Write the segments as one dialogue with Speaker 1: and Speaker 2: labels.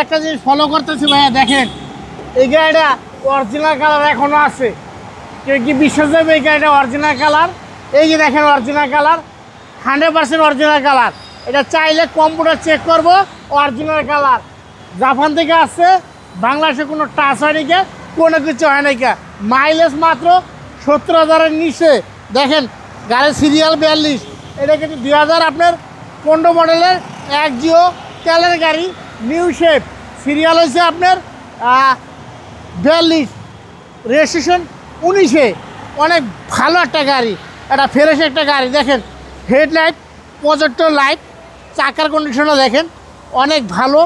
Speaker 1: একটা জিনিস ফলো করতেছি ভাইয়া, দেখেন এই গাড়িটা অরিজিনাল কালার এখনো আছে। কেউ কি বিশ্বাস যাবে এই গাড়িটা অরিজিনাল কালার? এই যে দেখেন অরিজিনাল কালার, 100% অরিজিনাল কালার। এটা চাইলে কম্পিউটার চেক করবো, অরিজিনাল কালার। জাপান থেকে আসছে, বাংলাদেশে কোনো টাচ হয়নি কে, কোনো কিছু হয় নাই কে। মাইলেজ মাত্র 70,000-এর নিচে। দেখেন গাড়ির সিরিয়াল 42। এটা কিন্তু 2000 আপনার 15 মডেলের এক জিও তেলের গাড়ি, নিউ শেপ। সিরিয়াল হয়েছে আপনার 42, রেজিস্ট্রেশন 19-এ। অনেক ভালো একটা গাড়ি, একটা ফ্রেশ একটা গাড়ি। দেখেন হেডলাইট, প্রজেক্টর লাইট, চাকার কন্ডিশনও দেখেন অনেক ভালো।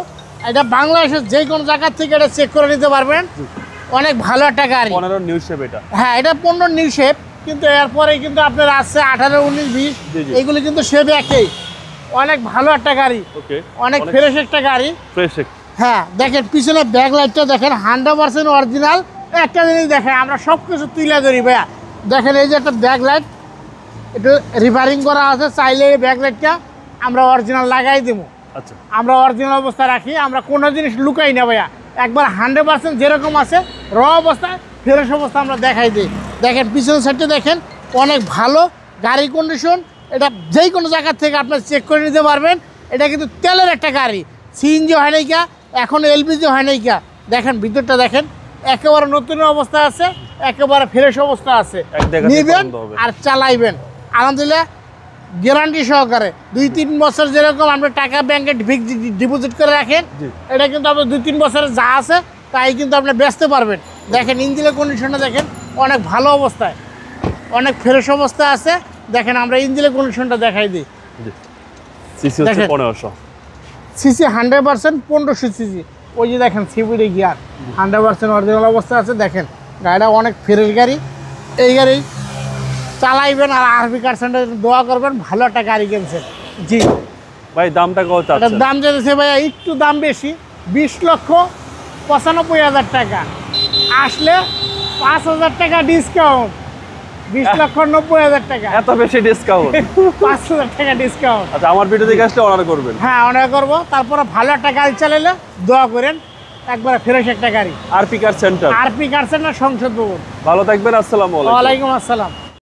Speaker 1: এটা বাংলাদেশের যে কোনো জায়গার থেকে এটা চেক করে নিতে পারবেন। অনেক ভালো একটা গাড়ি,
Speaker 2: 15 নিউ শেপ এটা।
Speaker 1: হ্যাঁ এটা 15 নিউ শেপ, কিন্তু এরপরে কিন্তু আপনার আসছে 18, 19, 20, এইগুলি কিন্তু শেপ একই। অনেক ভালো একটা গাড়ি, অনেক ফ্রেশ একটা গাড়ি। হ্যাঁ দেখেন পিছনে ব্যাক লাইটটা দেখেন 100% অরিজিনাল। একটা জিনিস দেখেন, আমরা সব কিছু তুলে ধরি ভাইয়া। দেখেন এই যে একটা ব্যাক লাইট, একটু রিপেয়ারিং করা আছে, চাইলে এই ব্যাক লাইটটা আমরা অরিজিনাল লাগাই দেবো।
Speaker 2: আচ্ছা,
Speaker 1: আমরা অরিজিনাল অবস্থা রাখি, আমরা কোনো জিনিস লুকাই না ভাইয়া। একবার 100% যেরকম আছে র অবস্থায় ফ্রেশ অবস্থা আমরা দেখাই দিই। দেখেন পিছনের সাইডটা দেখেন অনেক ভালো গাড়ি কন্ডিশন। এটা যেই কোনো জায়গার থেকে আপনার চেক করে নিতে পারবেন। এটা কিন্তু তেলের একটা গাড়ি, সিএনজি হয় নাই কা, এখন এলপিজি হয় নাই কা। দেখেন ভিতরটা দেখেন একেবারে নতুন অবস্থা আছে, একেবারে ফ্রেশ অবস্থা আছে। নিবেন আর চালাইবেন আলহামদুলিল্লাহ গ্যারান্টি সহকারে। 2-3 বছর যেরকম আপনি টাকা ব্যাংকে ডিপোজিট করে রাখেন, এটা কিন্তু আপনার 2-3 বছরের যা আছে তাই কিন্তু আপনি বেচতে পারবেন। দেখেন ইঞ্জিনের কন্ডিশনটা দেখেন অনেক ভালো অবস্থায়, অনেক ফ্রেশ অবস্থা আছে। দেখেন আমরা ইঞ্জিনের কন্ডিশনটা দেখাই দিই।
Speaker 2: সিসি হচ্ছে 1500,
Speaker 1: সিসি 100% 1500 সিসি। ওই যে দেখেন সিভিডি গিয়ার 100% অরিজিনাল অবস্থা আছে। দেখেন গাড়িটা অনেক ফ্রেশ গাড়ি। এই গাড়ি চালাইবেন আর আরবি কার সেন্টারে দোয়া করবেন, ভালো একটা গাড়ি কিনছেন। জি
Speaker 2: ভাই দামটা কত চাচ্ছেন?
Speaker 1: দাম যেতেছে ভাইয়া একটু দাম বেশি, 20,95,000 টাকা। আসলে 5,000 টাকা ডিসকাউন্ট, 20,90,000 টাকা।
Speaker 2: এত বেশি ডিসকাউন্ট?
Speaker 1: 5,000 টাকা ডিসকাউন্ট।
Speaker 2: আচ্ছা, আমার ভিডিও দেখে আসলে অর্ডার করবেন?
Speaker 1: হ্যাঁ অর্ডার করবো। তারপরে ভালো একটা গাড়ি চালাইলে দোয়া করেন, একবারে ফ্রেশ একটা গাড়ি।
Speaker 2: আরপি কার সেন্টার,
Speaker 1: আরপি কার সেন্টার, সংসদ ভবন।
Speaker 2: ভালো থাকবেন। আসসালামু আলাইকুম।
Speaker 1: ওয়ালাইকুম আসসালাম।